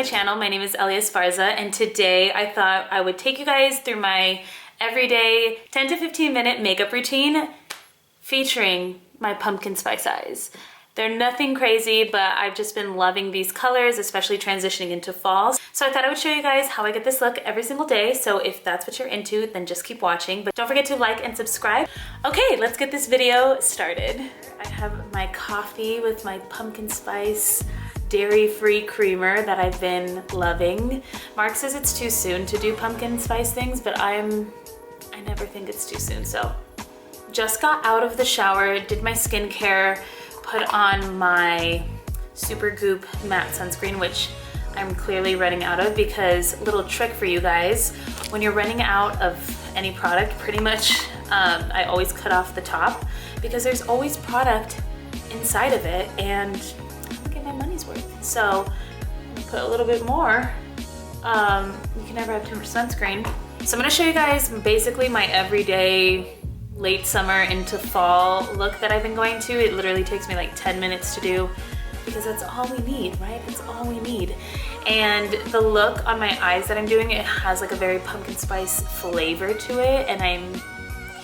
channel. My name is Elia and today I thought I would take you guys through my everyday 10 to 15 minute makeup routine featuring my pumpkin spice eyes. They're nothing crazy, but I've just been loving these colors, especially transitioning into fall. So I thought I would show you guys how I get this look every single day. So if that's what you're into, then just keep watching. But don't forget to like and subscribe. Okay, let's get this video started. I have my coffee with my pumpkin spice dairy-free creamer that I've been loving. Mark says it's too soon to do pumpkin spice things, but I never think it's too soon. So just got out of the shower, did my skincare, put on my Super Goop matte sunscreen, which I'm clearly running out of, because little trick for you guys, when you're running out of any product, pretty much I always cut off the top because there's always product inside of it and I get my money's worth. So put a little bit more. You can never have too much sunscreen. So I'm gonna show you guys basically my everyday late summer into fall look that I've been going to. It literally takes me like 10 minutes to do because that's all we need, right? That's all we need. And the look on my eyes that I'm doing, it has like a very pumpkin spice flavor to it and I'm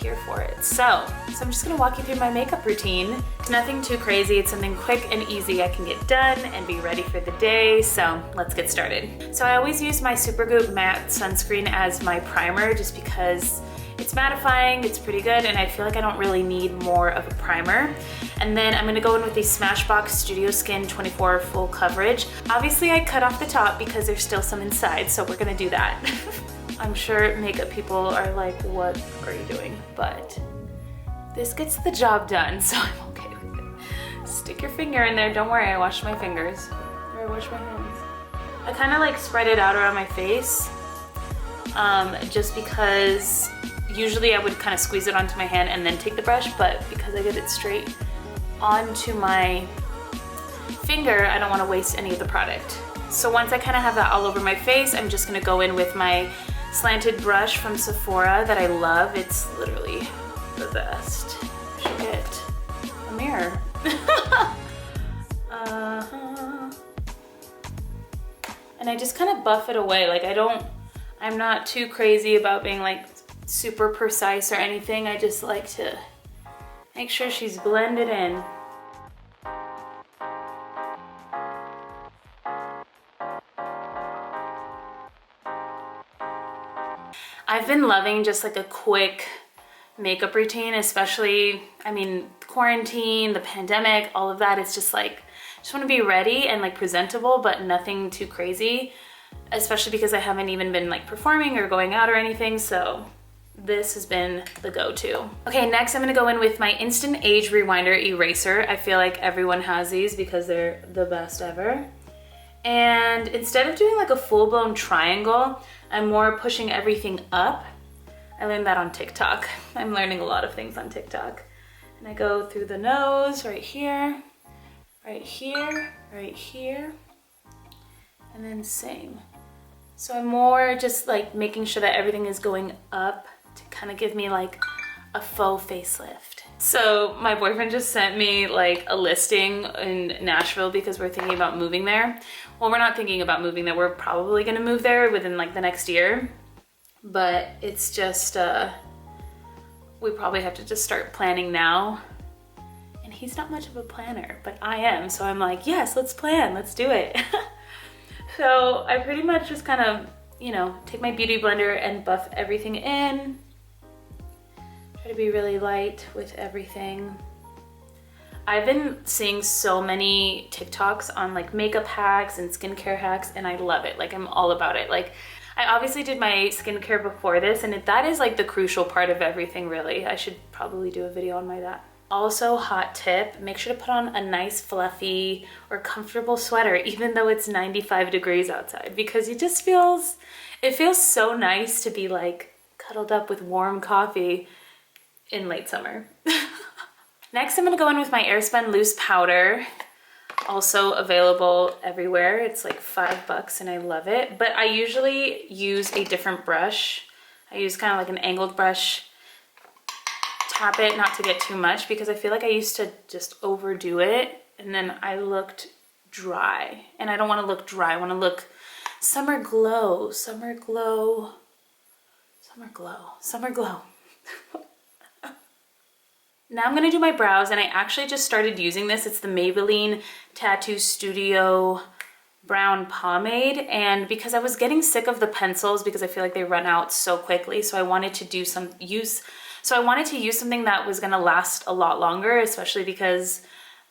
here for it. So I'm just gonna walk you through my makeup routine. It's nothing too crazy. It's something quick and easy I can get done and be ready for the day. So let's get started. So I always use my Super Goop matte sunscreen as my primer just because it's mattifying, it's pretty good, and I feel like I don't really need more of a primer. And then I'm gonna go in with the Smashbox Studio Skin 24 full coverage. Obviously I cut off the top because there's still some inside, so we're gonna do that. I'm sure makeup people are like, what are you doing? But this gets the job done, so I'm okay with it. Stick your finger in there, don't worry, I washed my fingers. Or I washed my hands. I kinda like spread it out around my face, just because usually I would kind of squeeze it onto my hand and then take the brush, but because I get it straight onto my finger, I don't want to waste any of the product. So once I kind of have that all over my face, I'm just going to go in with my slanted brush from Sephora that I love. It's literally the best. I should get a mirror. And I just kind of buff it away. Like I'm not too crazy about being like super precise or anything. I just like to make sure she's blended in. I've been loving just like a quick makeup routine, especially, I mean, quarantine, the pandemic, all of that. It's just like, just want to be ready and like presentable, but nothing too crazy, especially because I haven't even been like performing or going out or anything. So this has been the go-to. Okay, next I'm gonna go in with my Instant Age Rewinder Eraser. I feel like everyone has these because they're the best ever. And instead of doing like a full-blown triangle, I'm more pushing everything up. I learned that on TikTok. I'm learning a lot of things on TikTok. And I go through the nose, right here, right here, right here, and then same. So I'm more just like making sure that everything is going up to kind of give me like a faux facelift. So my boyfriend just sent me like a listing in Nashville because we're thinking about moving there. Well, we're not thinking about moving there. We're probably gonna move there within like the next year. But it's just, we probably have to just start planning now. And he's not much of a planner, but I am. So I'm like, yes, let's plan, let's do it. So I pretty much just kind of, you know, take my beauty blender and buff everything in. Try to be really light with everything. I've been seeing so many TikToks on like makeup hacks and skincare hacks and I love it. Like I'm all about it. Like I obviously did my skincare before this and that is like the crucial part of everything really. I should probably do a video on that. Also, hot tip, make sure to put on a nice fluffy or comfortable sweater even though it's 95 degrees outside because it feels so nice to be like cuddled up with warm coffee in late summer. Next, I'm gonna go in with my Airspun Loose Powder. Also available everywhere. It's like $5 and I love it. But I usually use a different brush. I use kind of like an angled brush. Tap it, not to get too much because I feel like I used to just overdo it and then I looked dry. And I don't wanna look dry, I wanna look Summer Glow, Summer Glow, Summer Glow, Summer Glow. Now I'm gonna do my brows, and I actually just started using this. It's the Maybelline Tattoo Studio Brown Pomade, and because I was getting sick of the pencils because I feel like they run out so quickly, so I wanted to use something that was gonna last a lot longer, especially because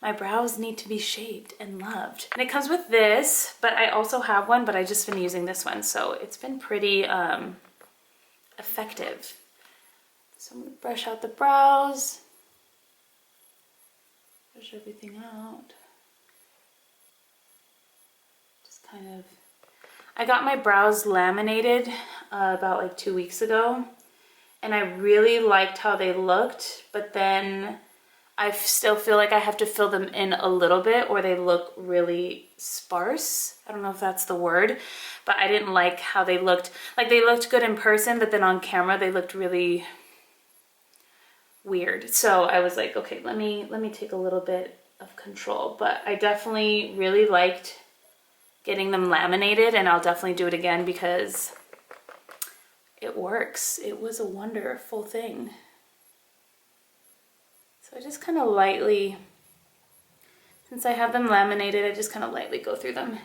my brows need to be shaped and loved. And it comes with this, but I also have one, but I just been using this one, so it's been pretty effective. So I'm gonna brush out the brows. Brush everything out. Just kind of, I got my brows laminated about like 2 weeks ago, and I really liked how they looked, but then I still feel like I have to fill them in a little bit or they look really sparse. I don't know if that's the word, but I didn't like how they looked. Like, they looked good in person, but then on camera they looked really weird. So I was like, okay, let me take a little bit of control. But I definitely really liked getting them laminated, and I'll definitely do it again because it works. It was a wonderful thing. So I just kind of lightly, since I have them laminated, I just kind of lightly go through them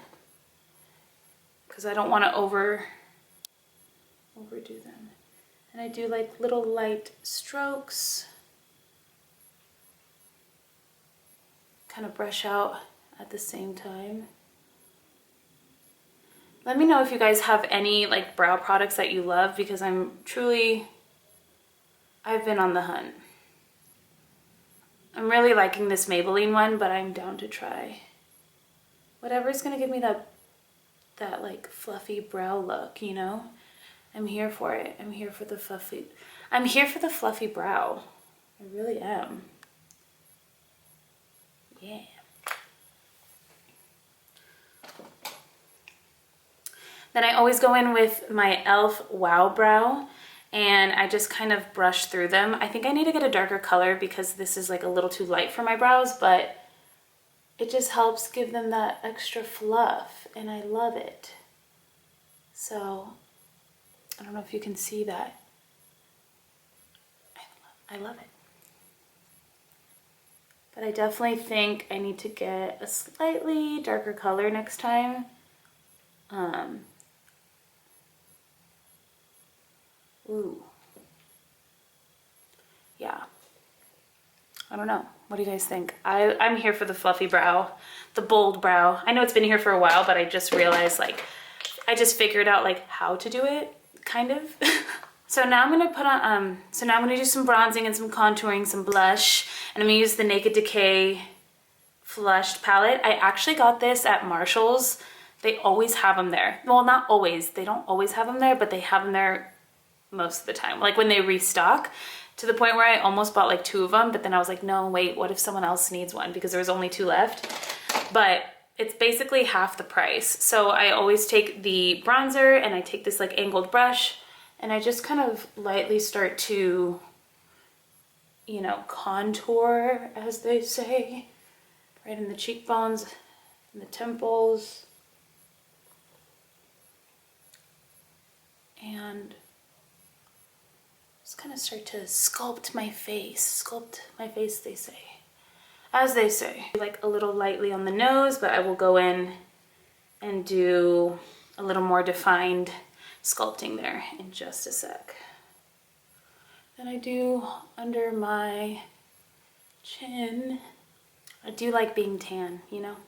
because I don't want to overdo them. And I do like little light strokes. Kind of brush out at the same time. Let me know if you guys have any like brow products that you love, because I've been on the hunt. I'm really liking this Maybelline one, but I'm down to try whatever's gonna give me that like fluffy brow look, you know? I'm here for it. I'm here for the fluffy brow. I really am. Yeah. Then I always go in with my e.l.f. Wow Brow, and I just kind of brush through them. I think I need to get a darker color because this is like a little too light for my brows, but it just helps give them that extra fluff, and I love it. So I don't know if you can see that. I love it. But I definitely think I need to get a slightly darker color next time. Ooh. Yeah. I don't know. What do you guys think? I'm here for the fluffy brow, the bold brow. I know it's been here for a while, but I just realized, like, I just figured out like how to do it, kind of. So now I'm gonna put on, now I'm gonna do some bronzing and some contouring, some blush, and I'm gonna use the Naked Decay Flushed palette. I actually got this at Marshall's. They always have them there. Well, not always. They don't always have them there, but they have them there most of the time. Like when they restock, to the point where I almost bought like 2 of them, but then I was like, no, wait, what if someone else needs one? Because there was only 2 left. But it's basically half the price. So I always take the bronzer and I take this like angled brush, and I just kind of lightly start to, you know, contour, as they say, right in the cheekbones and the temples. And just kind of start to sculpt my face, they say, as they say. Like a little lightly on the nose, but I will go in and do a little more defined sculpting there in just a sec. Then I do under my chin. I do like being tan, you know,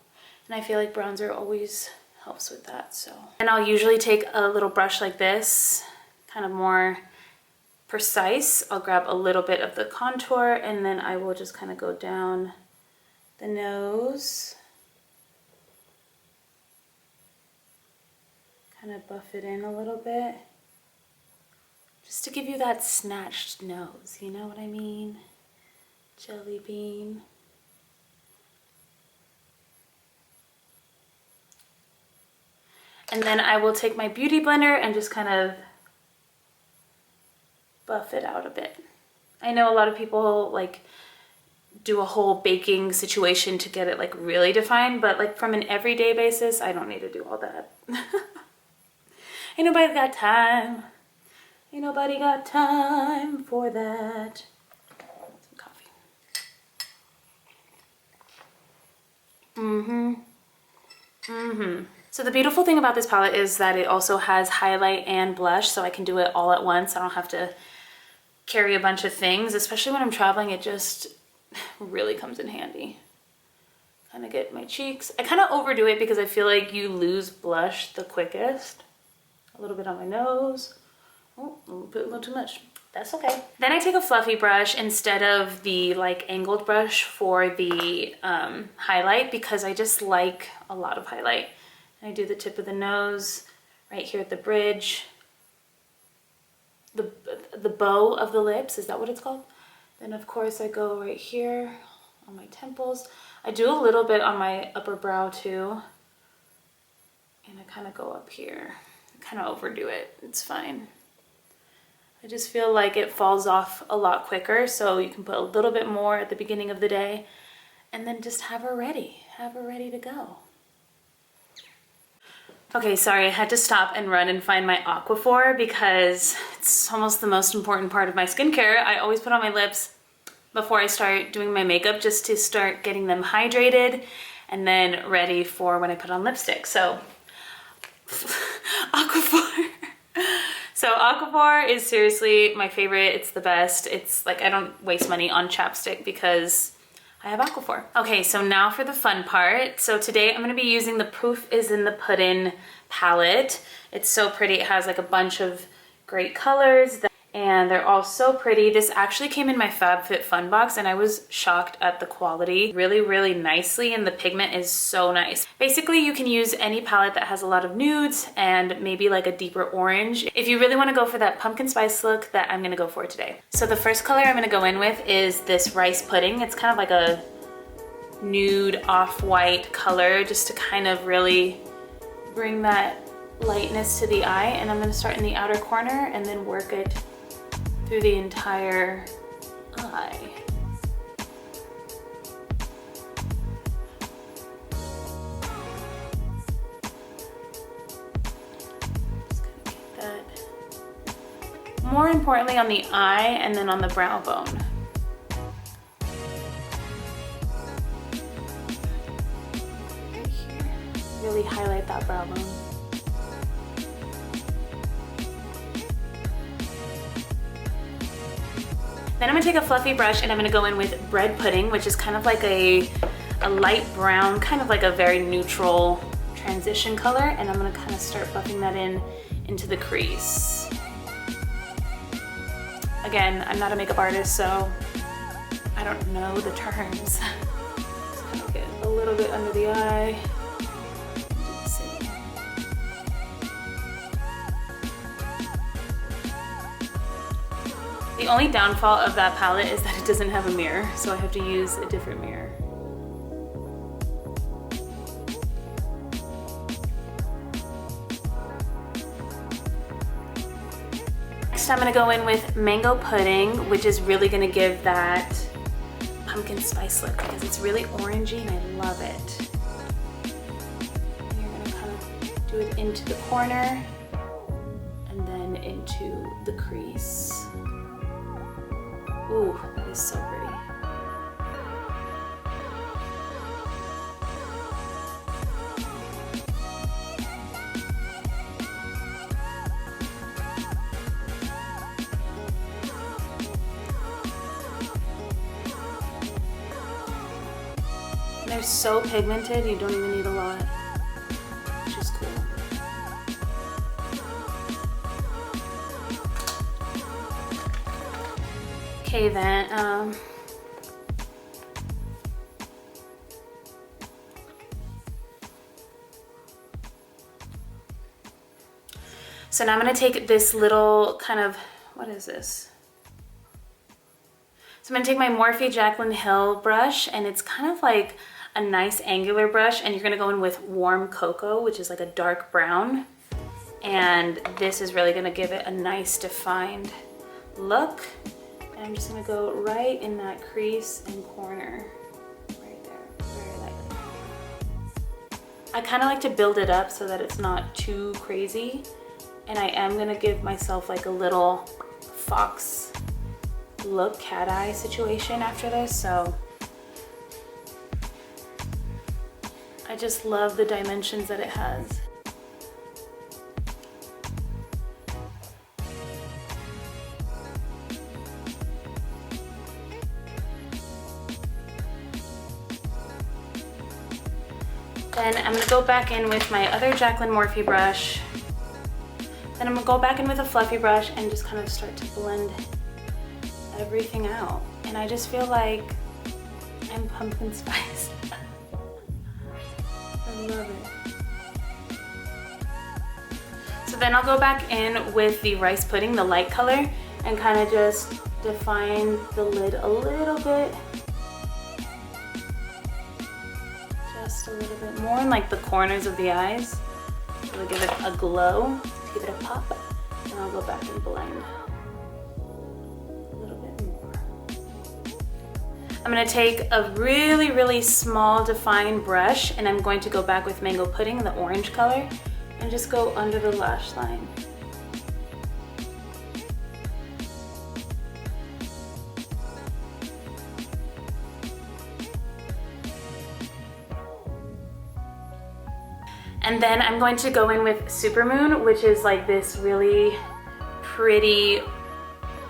and I feel like bronzer always helps with that. So, and I'll usually take a little brush like this, kind of more precise. I'll grab a little bit of the contour, and then I will just kind of go down the nose, kind of buff it in a little bit, just to give you that snatched nose, you know what I mean? Jelly bean. And then I will take my beauty blender and just kind of buff it out a bit. I know a lot of people like do a whole baking situation to get it like really defined, but like from an everyday basis, I don't need to do all that. Ain't nobody got time. Ain't nobody got time for that. Some coffee. So the beautiful thing about this palette is that it also has highlight and blush, so I can do it all at once. I don't have to carry a bunch of things, especially when I'm traveling. It just really comes in handy. Kind of get my cheeks. I kind of overdo it because I feel like you lose blush the quickest. A little bit on my nose. Oh, a little too much. That's okay. Then I take a fluffy brush instead of the like angled brush for the highlight, because I just like a lot of highlight. I do the tip of the nose, right here at the bridge, the bow of the lips, is that what it's called? Then of course I go right here on my temples. I do a little bit on my upper brow too. And I kind of go up here. I kind of overdo it, it's fine. I just feel like it falls off a lot quicker, so you can put a little bit more at the beginning of the day and then just have her ready to go. Okay, sorry, I had to stop and run and find my Aquaphor because it's almost the most important part of my skincare. I always put on my lips before I start doing my makeup just to start getting them hydrated and then ready for when I put on lipstick. So, Aquaphor. So Aquaphor is seriously my favorite. It's the best. It's like I don't waste money on chapstick because I have Aquaphor. Okay, so now for the fun part. So today I'm gonna be using the Proof is in the Puddin' palette. It's so pretty. It has like a bunch of great colors and they're all so pretty. This actually came in my FabFitFun box and I was shocked at the quality. Really, really nicely, and the pigment is so nice. Basically, you can use any palette that has a lot of nudes and maybe like a deeper orange if you really want to go for that pumpkin spice look that I'm gonna go for today. So the first color I'm gonna go in with is this Rice Pudding. It's kind of like a nude off-white color just to kind of really bring that lightness to the eye, and I'm gonna start in the outer corner and then work it through the entire eye. Just gonna get that. More importantly on the eye and then on the brow bone. Right here. Really highlight that brow bone. Then I'm gonna take a fluffy brush and I'm gonna go in with Bread Pudding, which is kind of like a light brown, kind of like a very neutral transition color, and I'm gonna kind of start buffing that into the crease. Again, I'm not a makeup artist, so I don't know the terms. Just kind of get a little bit under the eye. The only downfall of that palette is that it doesn't have a mirror, so I have to use a different mirror. Next I'm gonna go in with Mango Pudding, which is really gonna give that pumpkin spice look because it's really orangey and I love it. And you're gonna kind of do it into the corner and then into the crease. Ooh, that is so pretty. They're so pigmented, you don't even need a lot, which is cool. Okay then, so now I'm gonna take this little kind of, what is this? So I'm gonna take my Morphe Jaclyn Hill brush, and it's kind of like a nice angular brush, and you're gonna go in with Warm Cocoa, which is like a dark brown. And this is really gonna give it a nice defined look. And I'm just gonna go right in that crease and corner, right there, very lightly. I kind of like to build it up so that it's not too crazy, And I am gonna give myself like a little fox look, cat eye situation after this, so I just love the dimensions that it has. Then I'm gonna go back in with my other Jaclyn Morphe brush. Then I'm gonna go back in with a fluffy brush and just kind of start to blend everything out. And I just feel like I'm pumpkin spice. I love it. So then I'll go back in with the rice pudding, the light color, and kind of just define the lid a little bit. Just a little bit more in like the corners of the eyes. It'll give it a glow, give it a pop, and I'll go back and blend a little bit more. I'm gonna take a really, really small defined brush and I'm going to go back with Mango Pudding, the orange color, and just go under the lash line. And then I'm going to go in with Supermoon, which is like this really pretty,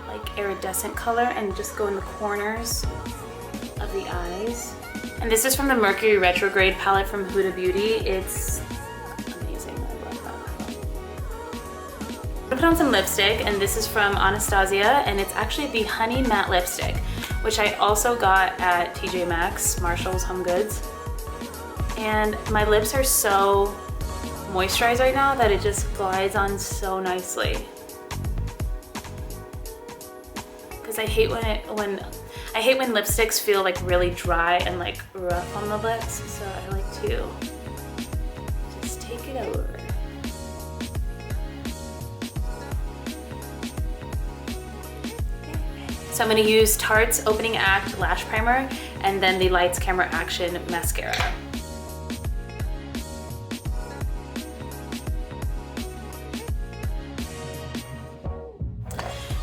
like iridescent color, and just go in the corners of the eyes. And this is from the Mercury Retrograde palette from Huda Beauty. It's amazing, I love that. I'm gonna put on some lipstick, and this is from Anastasia, and it's actually the Honey Matte Lipstick, which I also got at TJ Maxx, Marshall's Home Goods. And my lips are so moisturized right now that it just glides on so nicely. Because I hate when lipsticks feel like really dry and like rough on the lips, so I like to just take it over. So I'm going to use Tarte's Opening Act Lash Primer and then the Lights Camera Action Mascara.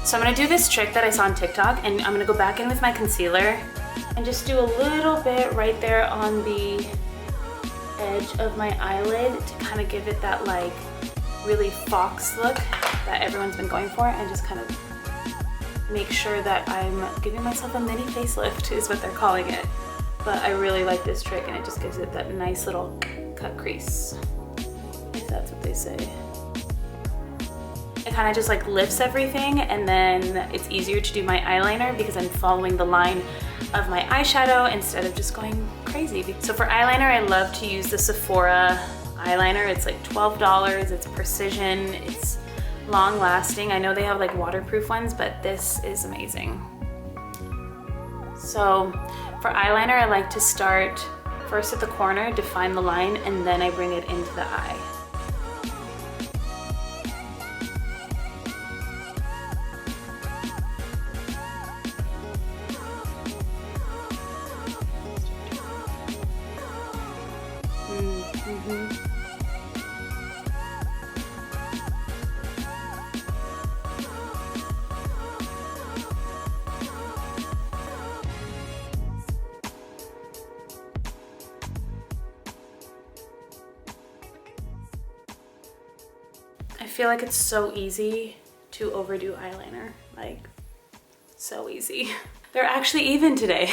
So I'm gonna do this trick that I saw on TikTok, and I'm gonna go back in with my concealer and just do a little bit right there on the edge of my eyelid to kind of give it that like really fox look that everyone's been going for, and just kind of make sure that I'm giving myself a mini facelift is what they're calling it. But I really like this trick, and it just gives it that nice little cut crease, if that's what they say. It kind of just like lifts everything, and then it's easier to do my eyeliner because I'm following the line of my eyeshadow instead of just going crazy. So for eyeliner, I love to use the Sephora eyeliner. It's like $12, it's precision, it's long lasting. I know they have like waterproof ones, but this is amazing. So for eyeliner, I like to start first at the corner, define the line, and then I bring it into the eye. I feel like it's so easy to overdo eyeliner, like so easy. They're actually even today.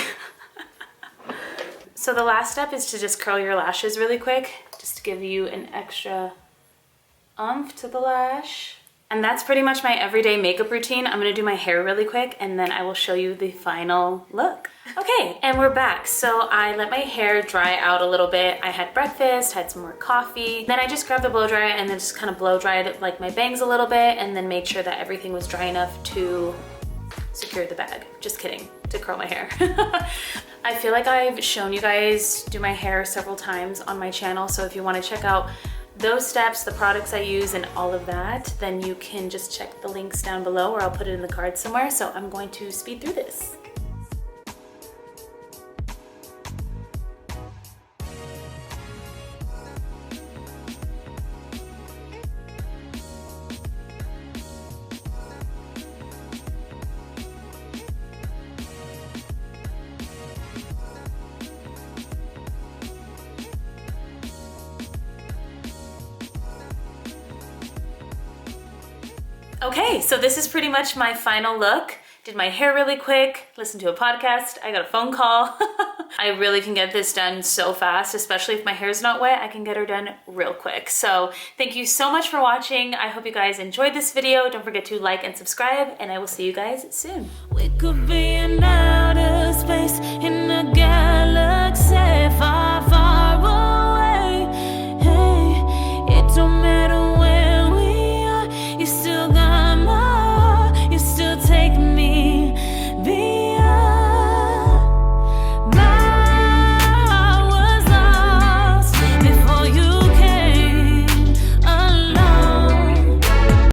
So the last step is to just curl your lashes really quick, just to give you an extra oomph to the lash. And that's pretty much my everyday makeup routine. I'm gonna do my hair really quick and then I will show you the final look. Okay, and we're back. So I let my hair dry out a little bit. I had breakfast, had some more coffee. Then I just grabbed the blow dryer and then just kind of blow dried like my bangs a little bit, and then made sure that everything was dry enough to secure the bag. Just kidding, to curl my hair. I feel like I've shown you guys do my hair several times on my channel, so if you want to check out those steps, the products I use, and all of that, then you can just check the links down below, or I'll put it in the card somewhere. So I'm going to speed through this. Okay, so this is pretty much my final look. Did my hair really quick, listened to a podcast, I got a phone call. I really can get this done so fast, especially if my hair's not wet, I can get her done real quick. So thank you so much for watching. I hope you guys enjoyed this video. Don't forget to like and subscribe, and I will see you guys soon. We could be in outer space in a galaxy far, far